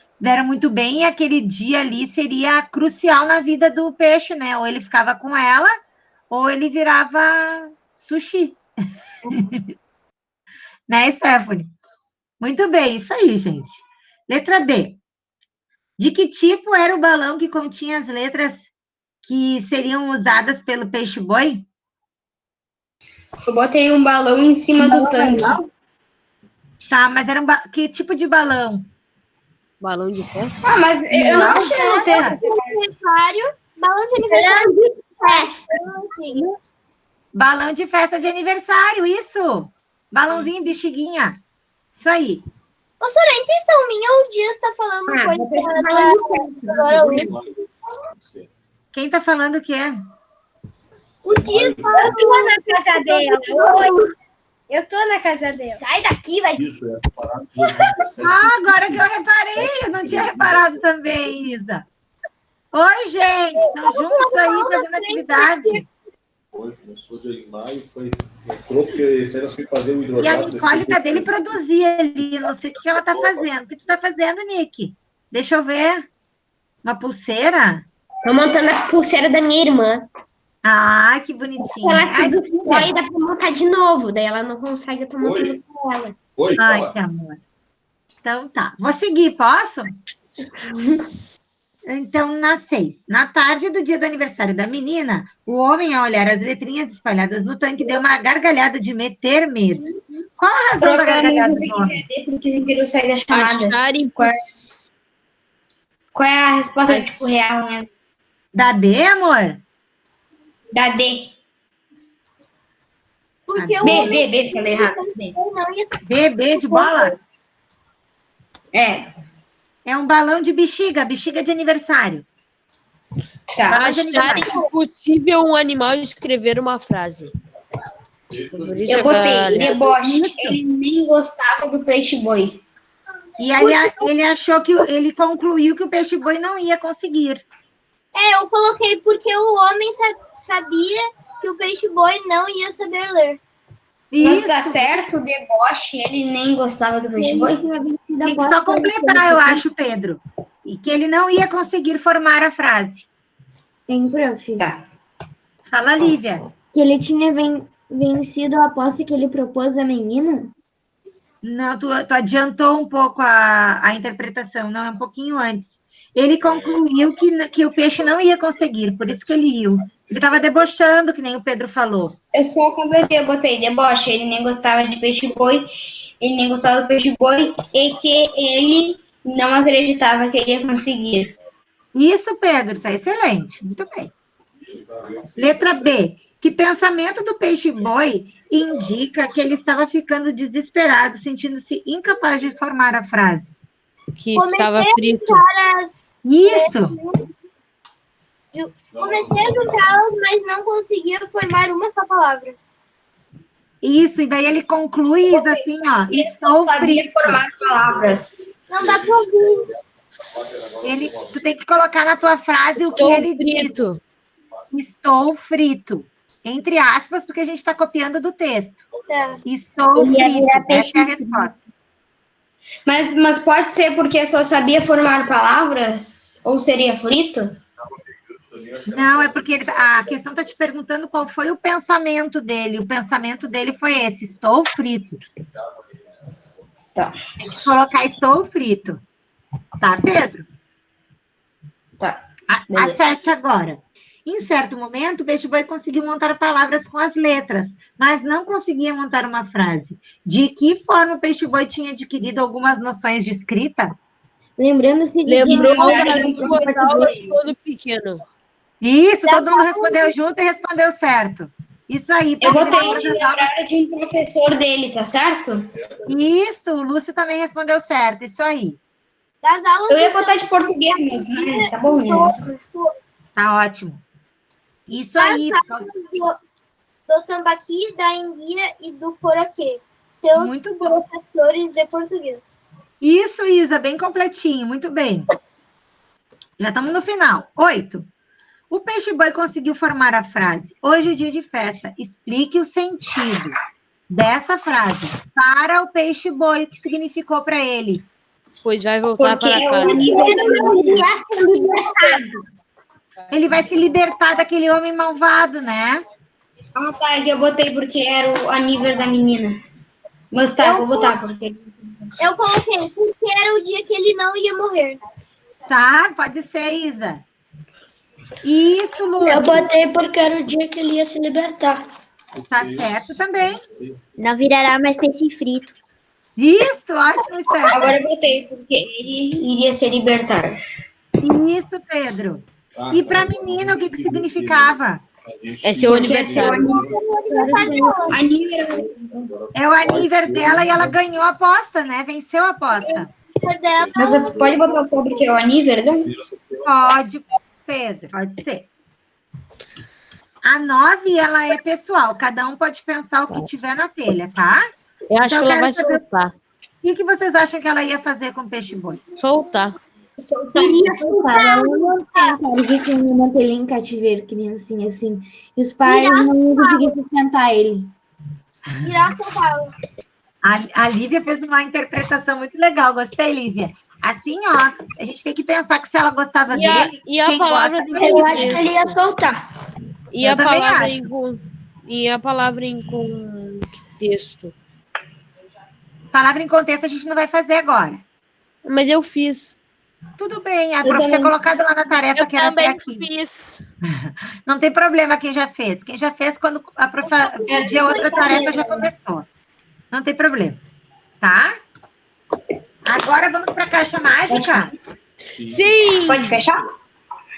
Speaker 2: Se deram muito bem, e aquele dia ali seria crucial na vida do peixe, né? Ou ele ficava com ela, ou ele virava sushi. Né, Stephanie? Muito bem, isso aí, gente. Letra B. De que tipo era o balão que continha as letras que seriam usadas pelo peixe-boi?
Speaker 5: Eu botei um balão em cima do tanque.
Speaker 2: Tá, mas era que tipo de balão?
Speaker 1: Balão de pé?
Speaker 5: Ah, mas eu não achei no texto.
Speaker 7: Balão de aniversário de festa.
Speaker 2: Balão de festa de aniversário, isso! Balãozinho, bexiguinha. Isso aí.
Speaker 7: Ô, Sora, é impressão minha ou o Dias tá falando coisa agora hoje?
Speaker 2: Quem tá falando o quê?
Speaker 7: O Dias
Speaker 8: Eu tô na casa dela. Oi. Eu tô na casa dela.
Speaker 7: sai daqui, vai.
Speaker 3: Isso, é parado.
Speaker 2: Ah, agora que eu reparei, eu não tinha reparado também, Isa. Oi, gente, estão juntos aí fazendo atividade.
Speaker 3: Foi, começou em maio, entrou porque esse era foi fazer o
Speaker 2: E a
Speaker 3: hidrodrato.
Speaker 2: Nicole tá dele produzir ali, não sei o que ela tá fazendo. O que tu tá fazendo, Nick? Deixa eu ver. Uma pulseira?
Speaker 5: Tô montando a pulseira da minha irmã.
Speaker 2: Ah, que bonitinho.
Speaker 5: Ela se
Speaker 2: Ai, que
Speaker 5: destrói e dá pra montar de novo. Daí ela não consegue, eu tô montando com ela.
Speaker 3: Oi,
Speaker 2: Ai,
Speaker 3: fala.
Speaker 2: que amor. Então tá. Vou seguir, posso? Então, na 6. Na tarde do dia do aniversário da menina, o homem, ao olhar as letrinhas espalhadas no tanque, deu uma gargalhada de meter medo. Qual a razão da gargalhada
Speaker 5: Provavelmente
Speaker 2: do
Speaker 5: você
Speaker 2: homem?
Speaker 5: quer ver porque sem querer sair da chamada.
Speaker 1: Achar impossível.
Speaker 5: Qual é a resposta, tipo, real mesmo?
Speaker 2: Da B, amor?
Speaker 5: Da D.
Speaker 4: Porque o
Speaker 5: B, falei errado. B.
Speaker 4: não ia
Speaker 2: B de bola?
Speaker 5: É,
Speaker 2: É um balão de bexiga de aniversário.
Speaker 5: tá.
Speaker 1: Achar impossível um animal escrever uma frase. Por isso
Speaker 5: Eu
Speaker 1: a
Speaker 5: botei
Speaker 1: galera-
Speaker 5: deboche. Ele nem gostava do peixe-boi.
Speaker 2: E ele achou que ele concluiu que o peixe-boi não ia conseguir.
Speaker 7: Eu coloquei porque o homem sabia que o peixe-boi não ia saber ler.
Speaker 5: Mas
Speaker 2: Isso,
Speaker 5: tá certo, deboche. Ele nem gostava do peixe-boi.
Speaker 2: tem que só completar, eu acho, Pedro. E que ele não ia conseguir formar a frase.
Speaker 4: Hein, prof?
Speaker 5: Tá.
Speaker 2: Fala, Lívia.
Speaker 4: Que ele tinha vencido a aposta que ele propôs à menina?
Speaker 2: Não, tu adiantou um pouco a interpretação, não, é um pouquinho antes. Ele concluiu que o peixe não ia conseguir, por isso que ele riu. Ele estava debochando, que nem o Pedro falou.
Speaker 5: Eu só completei, eu botei deboche. Ele nem gostava de peixe-boi. Ele nem gostava do peixe-boi. E que ele não acreditava que ele ia conseguir.
Speaker 2: Isso, Pedro, tá excelente, muito bem. Letra B. Que pensamento do peixe-boi indica que ele estava ficando desesperado, sentindo-se incapaz de formar a frase?
Speaker 1: Que estava frito.
Speaker 2: Isso!
Speaker 7: Comecei a juntá-las, mas não conseguia formar uma só palavra.
Speaker 2: Isso, e daí ele conclui assim, ó, estou
Speaker 5: Sabia
Speaker 2: frito.
Speaker 5: formar palavras.
Speaker 7: Não dá para ouvir.
Speaker 2: Tu tem que colocar na tua frase o que
Speaker 1: Estou
Speaker 2: ele diz.
Speaker 1: frito.
Speaker 2: Estou frito. Entre aspas, porque a gente está copiando do texto.
Speaker 7: Tá.
Speaker 2: Estou frito. Essa é a resposta.
Speaker 5: Mas pode ser porque só sabia formar palavras? Ou seria frito?
Speaker 2: Não, é porque a questão está te perguntando qual foi o pensamento dele. O pensamento dele foi esse: estou frito.
Speaker 5: Tá.
Speaker 2: Tem que colocar estou frito. Tá, Pedro?
Speaker 5: Tá.
Speaker 2: A 7 agora. Em certo momento, o peixe-boi conseguiu montar palavras com as letras, mas não conseguia montar uma frase. De que forma o peixe-boi tinha adquirido algumas noções de escrita?
Speaker 4: Lembrando-se de
Speaker 1: Lembrou
Speaker 5: Sim,
Speaker 1: das
Speaker 5: sim.
Speaker 1: suas aulas quando pequeno.
Speaker 2: Isso, todo mundo respondeu junto e respondeu certo. Isso aí.
Speaker 5: Eu
Speaker 2: porque
Speaker 5: botei
Speaker 2: ele
Speaker 5: de
Speaker 2: lembrou das aulas.
Speaker 5: lembrar de um professor dele, tá certo?
Speaker 2: Isso, o Lúcio também respondeu certo. Isso aí.
Speaker 7: Das aulas
Speaker 5: Eu ia botar de português, mas né, tá bom. Né?
Speaker 2: Tá ótimo. Isso aí. por causa-
Speaker 7: do tambaqui, da enguia e do poroquê. Seus
Speaker 2: Muito bom.
Speaker 7: professores de português.
Speaker 2: Isso, Isa, bem completinho. Muito bem. Já estamos no final. 8. O peixe-boi conseguiu formar a frase: hoje é dia de festa. Explique o sentido dessa frase para o peixe-boi, o que significou para ele.
Speaker 1: Pois vai voltar
Speaker 5: Porque
Speaker 1: para
Speaker 5: é o
Speaker 1: casa.
Speaker 5: nível
Speaker 2: Ele vai se libertar daquele homem malvado, né?
Speaker 5: Ah, tá. Eu botei porque era o nível da menina. Mas tá, vou botar porque.
Speaker 7: Eu coloquei porque era o dia que ele não ia morrer.
Speaker 2: Tá, pode ser, Isa. Isso, Lúcio.
Speaker 8: Eu botei porque era o dia que ele ia se libertar.
Speaker 2: Tá certo também.
Speaker 8: Não virará mais peixe frito.
Speaker 2: Isso, ótimo, Esther.
Speaker 5: Agora eu botei porque ele iria se libertar.
Speaker 2: Isso, Pedro. E para a menina, o que significava?
Speaker 1: É seu
Speaker 5: Porque é seu
Speaker 1: aniversário.
Speaker 5: aniversário.
Speaker 2: É o aniversário dela e ela ganhou a aposta, né? Venceu a aposta.
Speaker 5: Mas pode botar só porque é o aniversário?
Speaker 2: Pode, Pedro, pode ser. A 9, ela é pessoal. Cada um pode pensar o que tiver na telha, tá?
Speaker 1: Eu acho
Speaker 2: Então,
Speaker 1: que ela
Speaker 2: eu
Speaker 1: vai
Speaker 2: quero saber-
Speaker 1: soltar.
Speaker 2: O que vocês acham que ela ia fazer com o peixe-boi?
Speaker 1: Soltar.
Speaker 4: Ela não tem que manter ele em cativeiro, que nem assim. E os pais não iam conseguir sustentar ele.
Speaker 7: Virar São Paulo.
Speaker 2: A Lívia fez uma interpretação muito legal. Gostei, Lívia. Assim, ó, a gente tem que pensar que se ela gostava dele,
Speaker 1: E a
Speaker 2: quem
Speaker 1: palavra
Speaker 2: gosta,
Speaker 1: do
Speaker 4: Eu acho que ele ia soltar.
Speaker 1: E
Speaker 2: Eu
Speaker 1: a
Speaker 2: também
Speaker 1: palavra
Speaker 2: acho.
Speaker 1: e a palavra em contexto.
Speaker 2: Palavra em contexto a gente não vai fazer agora.
Speaker 1: Mas eu fiz.
Speaker 2: Tudo bem, a
Speaker 5: Eu
Speaker 2: prof tinha
Speaker 5: também.
Speaker 2: colocado lá na tarefa
Speaker 6: Eu
Speaker 2: que era até
Speaker 6: também
Speaker 2: aqui.
Speaker 6: fiz.
Speaker 2: Não tem problema quem já fez. Quem já fez, quando a prof pedir outra tarefa, já começou. Não tem problema. Tá? Agora vamos para a caixa mágica?
Speaker 1: Sim!
Speaker 5: Pode fechar?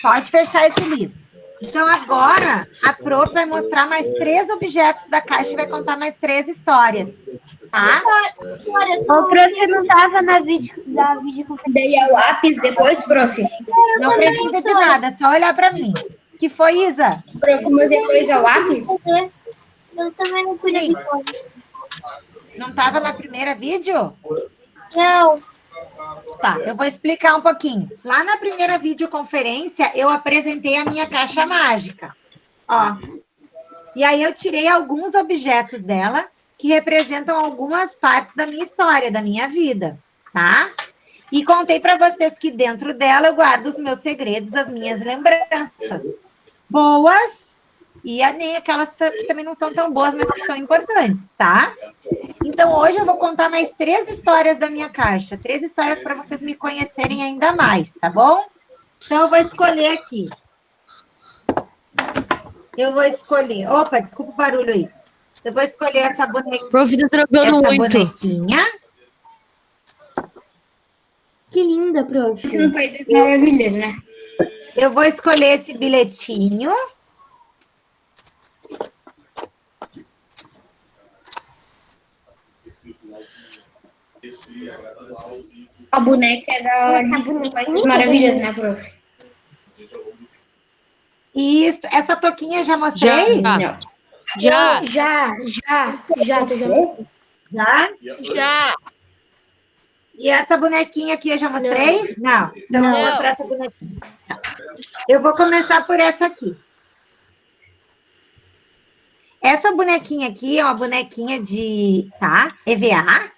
Speaker 2: Pode fechar esse livro. Então, agora, a prof vai mostrar mais 3 objetos da caixa e vai contar mais 3 histórias. Tá?
Speaker 8: O prof não tava na videoconferência.
Speaker 5: Daí é o lápis depois, prof.
Speaker 2: Não precisa de nada, é só olhar para mim. Que foi, Isa?
Speaker 5: Prof, mas depois é o lápis?
Speaker 7: Eu também não pude
Speaker 2: Sim.
Speaker 7: vir.
Speaker 2: Não estava na primeira vídeo?
Speaker 7: Não.
Speaker 2: Tá, eu vou explicar um pouquinho. Lá na primeira videoconferência, eu apresentei a minha caixa mágica. Ó. E aí eu tirei alguns objetos dela que representam algumas partes da minha história, da minha vida, tá? E contei para vocês que dentro dela eu guardo os meus segredos, as minhas lembranças. Boas e nem aquelas que também não são tão boas, mas que são importantes, tá? Então, hoje eu vou contar mais 3 histórias da minha caixa. 3 histórias para vocês me conhecerem ainda mais, tá bom? Então, eu vou escolher aqui. Eu vou escolher... Opa, desculpa o barulho aí. Eu vou escolher essa bonequinha.
Speaker 1: Prof, tá trocando muito.
Speaker 4: Que linda, prof.
Speaker 5: Isso não foi das maravilhas, né?
Speaker 2: Eu vou escolher esse bilhetinho.
Speaker 5: A boneca é da Alice no País das Maravilhas, né, prof?
Speaker 2: Isso. Essa toquinha eu já mostrei?
Speaker 1: Já.
Speaker 5: Não.
Speaker 1: Já.
Speaker 5: Tu já
Speaker 2: Já?
Speaker 6: Já.
Speaker 2: E essa bonequinha aqui eu já mostrei? Não. Então, eu vou
Speaker 6: Não.
Speaker 2: mostrar essa bonequinha. Tá. Eu vou começar por essa aqui. Essa bonequinha aqui é uma bonequinha de, tá? EVA.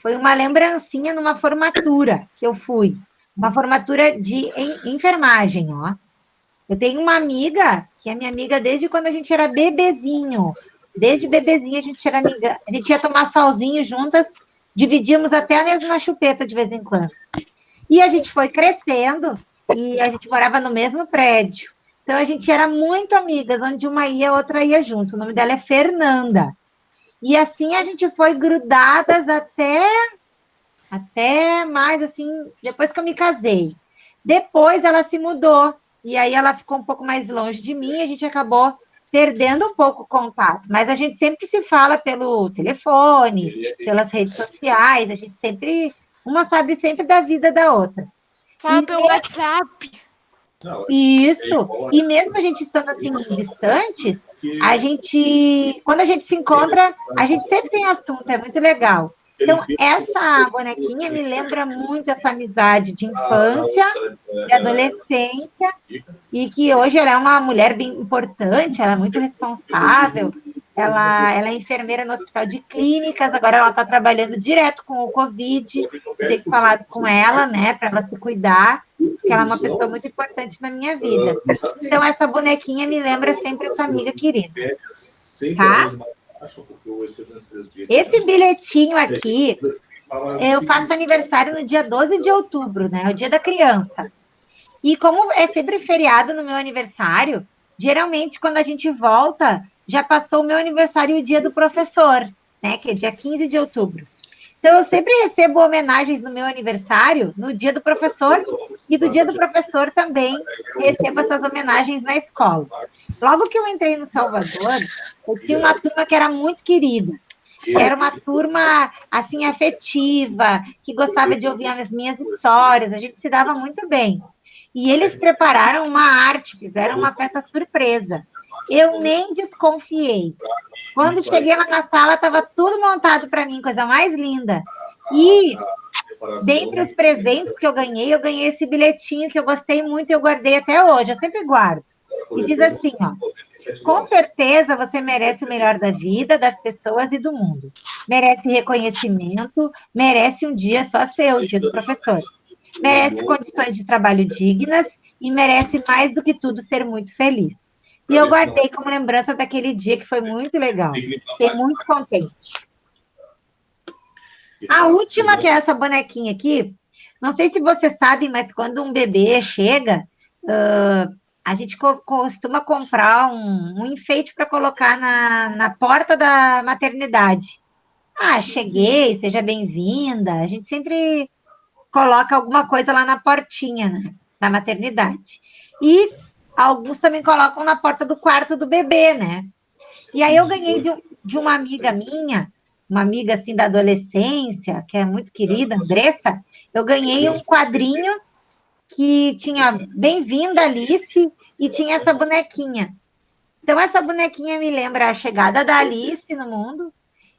Speaker 2: Foi uma lembrancinha numa formatura que eu fui. Uma formatura de enfermagem, ó. Eu tenho uma amiga, que é minha amiga desde quando a gente era bebezinho. Desde bebezinho a gente era amiga. A gente ia tomar solzinho juntas, dividíamos até a mesma chupeta de vez em quando. E a gente foi crescendo e a gente morava no mesmo prédio. Então a gente era muito amigas, onde uma ia, a outra ia junto. O nome dela é Fernanda. E assim a gente foi grudadas até mais assim, depois que eu me casei. Depois ela se mudou. E aí ela ficou um pouco mais longe de mim e a gente acabou perdendo um pouco o contato. Mas a gente sempre se fala pelo telefone, pelas redes sociais, a gente sempre, uma sabe sempre da vida da outra.
Speaker 6: Fala pelo WhatsApp.
Speaker 2: Isso. E mesmo a gente estando assim distantes, a gente, quando a gente se encontra, a gente sempre tem assunto, é muito legal. Então, essa bonequinha me lembra muito essa amizade de infância, de adolescência, e que hoje ela é uma mulher bem importante, ela é muito responsável, ela é enfermeira no hospital de clínicas, agora ela está trabalhando direto com o Covid, eu tenho que falar com ela, né, para ela se cuidar, porque ela é uma pessoa muito importante na minha vida. Então, essa bonequinha me lembra sempre essa amiga querida. Tá? Esse bilhetinho aqui, eu faço aniversário no dia 12 de outubro, né? O dia da criança. E como é sempre feriado no meu aniversário, geralmente quando a gente volta, já passou o meu aniversário e o dia do professor, né? Que é dia 15 de outubro. Então, eu sempre recebo homenagens no meu aniversário, no dia do professor, e do dia do professor também recebo essas homenagens na escola. Logo que eu entrei no Salvador, eu tinha uma turma que era muito querida. Era uma turma, assim, afetiva, que gostava de ouvir as minhas histórias, a gente se dava muito bem. E eles prepararam uma arte, fizeram uma festa surpresa. Eu nem desconfiei. Quando cheguei lá na sala, estava tudo montado para mim, coisa mais linda. E, dentre os presentes que eu ganhei esse bilhetinho que eu gostei muito e eu guardei até hoje, eu sempre guardo. E diz assim, ó, com certeza você merece o melhor da vida, das pessoas e do mundo. Merece reconhecimento, merece um dia só seu, o dia do professor. merece condições de trabalho dignas e merece, mais do que tudo, ser muito feliz. E eu guardei como lembrança daquele dia que foi muito legal. Fiquei muito contente. A última, que é essa bonequinha aqui, não sei se você sabe, mas quando um bebê chega, a gente costuma comprar um enfeite para colocar na porta da maternidade. Ah, cheguei, seja bem-vinda. A gente sempre coloca alguma coisa lá na portinha, né, da maternidade. E alguns também colocam na porta do quarto do bebê, né? E aí eu ganhei de uma amiga minha, uma amiga assim da adolescência, que é muito querida, Andressa, eu ganhei um quadrinho que tinha Bem-vinda, Alice, e tinha essa bonequinha. Então, essa bonequinha me lembra a chegada da Alice no mundo,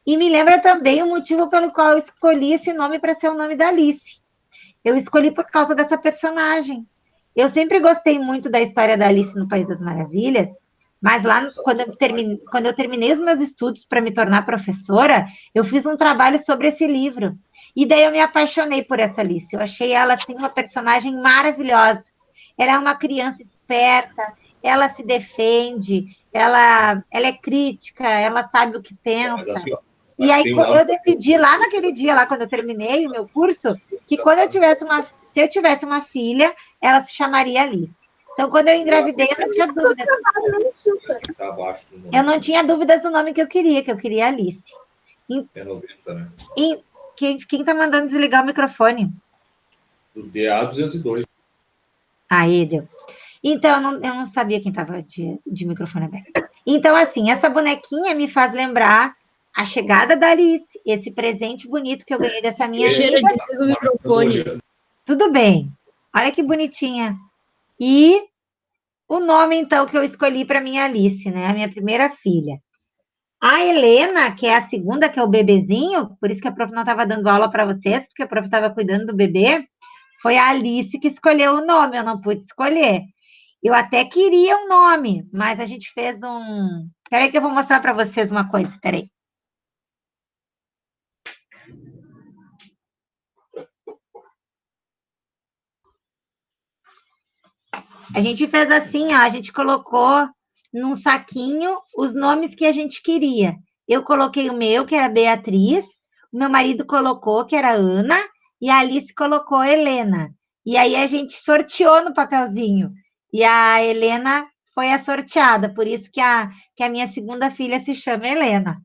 Speaker 2: e me lembra também o motivo pelo qual eu escolhi esse nome para ser o nome da Alice. Eu escolhi por causa dessa personagem. Eu sempre gostei muito da história da Alice no País das Maravilhas, mas lá, quando eu terminei os meus estudos para me tornar professora, eu fiz um trabalho sobre esse livro. E daí eu me apaixonei por essa Alice. Eu achei ela, assim, uma personagem maravilhosa. Ela é uma criança esperta, ela se defende, ela é crítica, ela sabe o que pensa. E aí eu decidi lá naquele dia, lá quando eu terminei o meu curso, que se eu tivesse uma filha, ela se chamaria Alice. Então, quando eu engravidei, eu não tinha dúvidas. Eu não tinha dúvidas do nome que eu queria Alice.
Speaker 3: É 90, né?
Speaker 2: Quem está mandando desligar o microfone?
Speaker 3: Do DA202.
Speaker 2: Aí, deu. Então, eu não sabia quem estava de microfone aberto. Então, assim, essa bonequinha me faz lembrar a chegada da Alice, esse presente bonito que eu ganhei dessa minha amiga.
Speaker 1: Desliga o microfone.
Speaker 2: Tudo bem. Olha que bonitinha. E o nome, então, que eu escolhi para minha Alice, né? A minha primeira filha. A Helena, que é a segunda, que é o bebezinho, por isso que a prof não estava dando aula para vocês, porque a prof estava cuidando do bebê, foi a Alice que escolheu o nome, eu não pude escolher. Eu até queria um nome, mas a gente fez um... Espera aí que eu vou mostrar para vocês uma coisa, espera aí. A gente fez assim, ó, a gente colocou num saquinho os nomes que a gente queria. Eu coloquei o meu, que era Beatriz, o meu marido colocou, que era Ana, e a Alice colocou Helena. E aí a gente sorteou no papelzinho. E a Helena foi a sorteada, por isso que a minha segunda filha se chama Helena.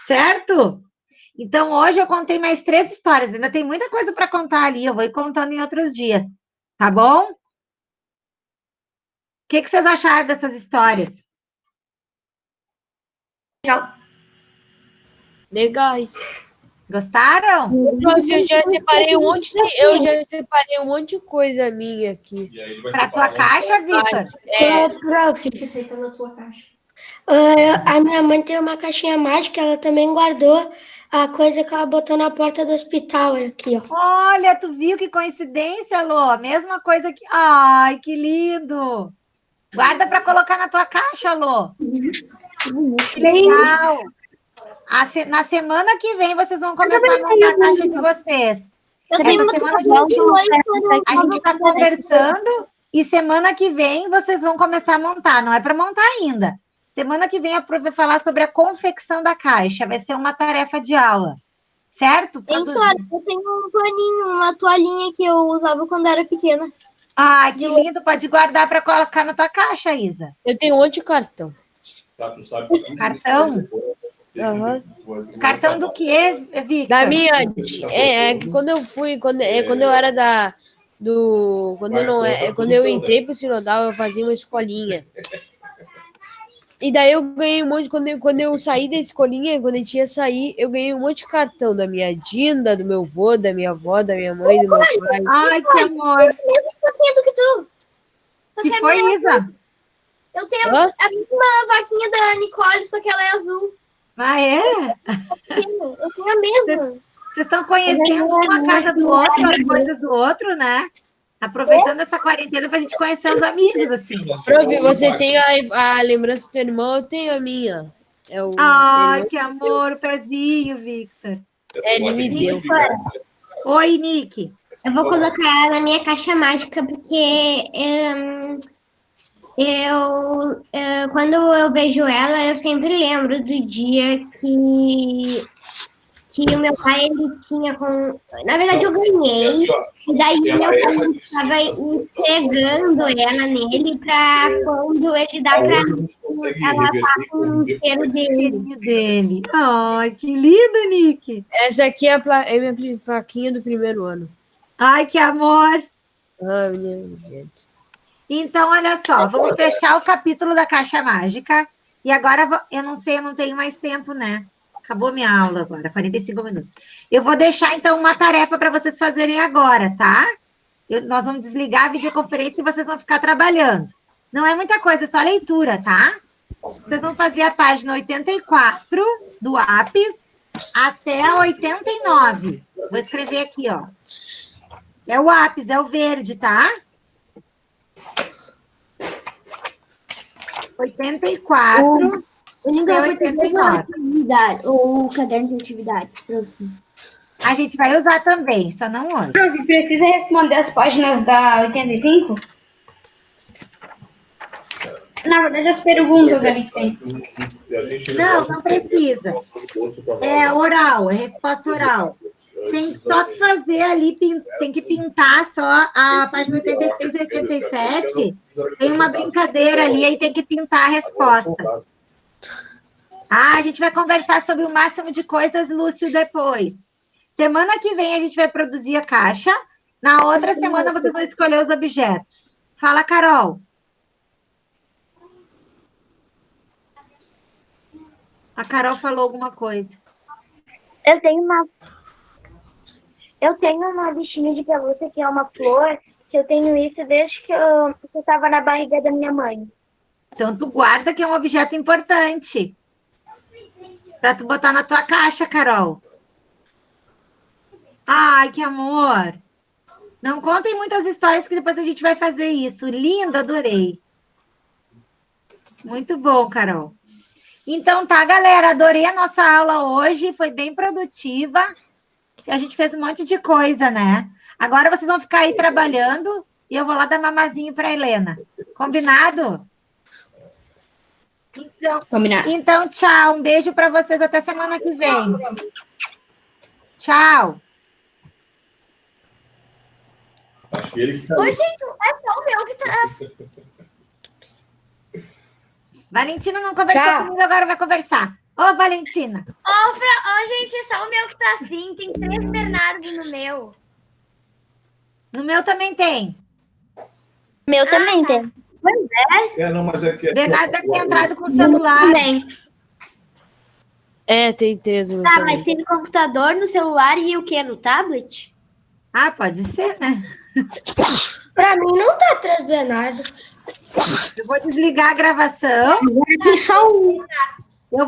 Speaker 2: Certo? Então, hoje eu contei mais 3 histórias. Ainda tem muita coisa para contar ali, eu vou ir contando em outros dias. Tá bom? O que vocês acharam dessas histórias?
Speaker 1: Legais.
Speaker 2: Gostaram?
Speaker 1: Prof, eu já separei um monte de coisa minha aqui.
Speaker 2: Para tua caixa, Vitor?
Speaker 8: Prof, tá na tua caixa. A minha mãe tem uma caixinha mágica, ela também guardou a coisa que ela botou na porta do hospital, aqui, ó.
Speaker 2: Olha, tu viu que coincidência, Lô? Mesma coisa que... Ai, que lindo! Guarda para colocar na tua caixa, Lô. Que legal! Na semana que vem, vocês vão começar a montar a caixa de vocês.
Speaker 7: Eu tenho
Speaker 2: Essa semana a gente está conversando e semana que vem vocês vão começar a montar. Não é para montar ainda. Semana que vem a prof vai falar sobre a confecção da caixa. Vai ser uma tarefa de aula. Certo?
Speaker 7: Hein, senhora, eu tenho um paninho, uma toalhinha que eu usava quando era pequena.
Speaker 2: Ai, que lindo. Pode guardar para colocar na tua caixa, Isa.
Speaker 1: Eu tenho um monte de cartão.
Speaker 2: Cartão?
Speaker 1: Uhum.
Speaker 2: Cartão do quê, Victor?
Speaker 1: Da minha... que quando eu fui... Quando eu era quando eu entrei pro Sinodal, eu fazia uma escolinha. E daí eu ganhei um monte... Quando eu saí da escolinha, quando a gente ia sair, eu ganhei um monte de cartão da minha Dinda, do meu avô, da minha avó, da minha mãe, do meu pai.
Speaker 2: Ai, que amor!
Speaker 7: Do que tu.
Speaker 2: Que foi, Isa?
Speaker 7: Eu tenho a mesma vaquinha da Nicole, só que ela é azul.
Speaker 2: Ah, é?
Speaker 7: Eu tenho a mesma.
Speaker 2: Vocês estão conhecendo uma casa do outro, as coisas do outro, né? Aproveitando essa quarentena para a gente conhecer os amigos, assim.
Speaker 1: Prof, você tem a lembrança do teu irmão, eu tenho a minha.
Speaker 2: Ai, que amor, o pezinho, Victor.
Speaker 1: Ele me deu.
Speaker 2: Oi, Nick.
Speaker 7: Eu vou colocar ela na minha caixa mágica, porque quando eu vejo ela, eu sempre lembro do dia que o meu pai, ele tinha com... Na verdade, eu ganhei, e daí meu pai estava entregando ela nele para quando ele dá para ela tá com o cheiro dele.
Speaker 2: Ai, que lindo, Nick.
Speaker 1: Essa aqui é a minha plaquinha do primeiro ano.
Speaker 2: Ai, que amor.
Speaker 1: Ai, meu Deus.
Speaker 2: Então, olha só, vamos fechar o capítulo da caixa mágica. E agora, eu não sei, eu não tenho mais tempo, né? Acabou minha aula agora, 45 minutos. Eu vou deixar, então, uma tarefa para vocês fazerem agora, tá? Nós vamos desligar a videoconferência e vocês vão ficar trabalhando. Não é muita coisa, é só leitura, tá? Vocês vão fazer a página 84 do APS até a 89. Vou escrever aqui, ó. É o APS, é o verde, tá? 84 até 89.
Speaker 4: O caderno de atividades, prof.
Speaker 2: A gente vai usar também, só não hoje.
Speaker 5: Prof, precisa responder as páginas da 85? Na verdade, as perguntas ali que tem.
Speaker 2: Não precisa. É oral, é resposta oral. Tem só que fazer ali, tem que pintar só a página 86 e 87. Tem uma brincadeira ali, aí tem que pintar a resposta. A gente vai conversar sobre o máximo de coisas, Lúcio, depois. Semana que vem a gente vai produzir a caixa. Na outra semana vocês vão escolher os objetos. Fala, Carol. A Carol falou alguma coisa.
Speaker 8: Eu tenho uma bichinha de pelúcia que é uma flor, que eu tenho isso desde que eu estava na barriga da minha mãe.
Speaker 2: Então, tu guarda que é um objeto importante. Para tu botar na tua caixa, Carol. Ai, que amor. Não contem muitas histórias que depois a gente vai fazer isso. Lindo, adorei. Muito bom, Carol. Então tá, galera, adorei a nossa aula hoje, foi bem produtiva. A gente fez um monte de coisa, né? Agora vocês vão ficar aí trabalhando e eu vou lá dar mamazinho para Helena. Combinado?
Speaker 5: Combinado.
Speaker 2: Então, tchau. Um beijo para vocês até semana que vem. Tchau.
Speaker 3: Acho que ele que
Speaker 7: Ô, gente, é só o meu que tá...
Speaker 2: Valentina não conversou comigo, agora vai conversar. Ô, Valentina.
Speaker 7: gente, é só o meu que tá assim. Tem 3 Bernardo no meu.
Speaker 2: No meu também tem.
Speaker 8: Meu também tem.
Speaker 3: não, mas é que...
Speaker 2: Bernardo deve ter entrado com o celular.
Speaker 5: Também.
Speaker 1: É, tem 3 no
Speaker 8: Tá,
Speaker 1: celular.
Speaker 8: mas tem no computador, no celular e o que? No tablet?
Speaker 2: Ah, pode ser, né?
Speaker 7: Pra mim não tá 3 Bernardo.
Speaker 2: Eu vou desligar a gravação.
Speaker 5: Agora tem só um.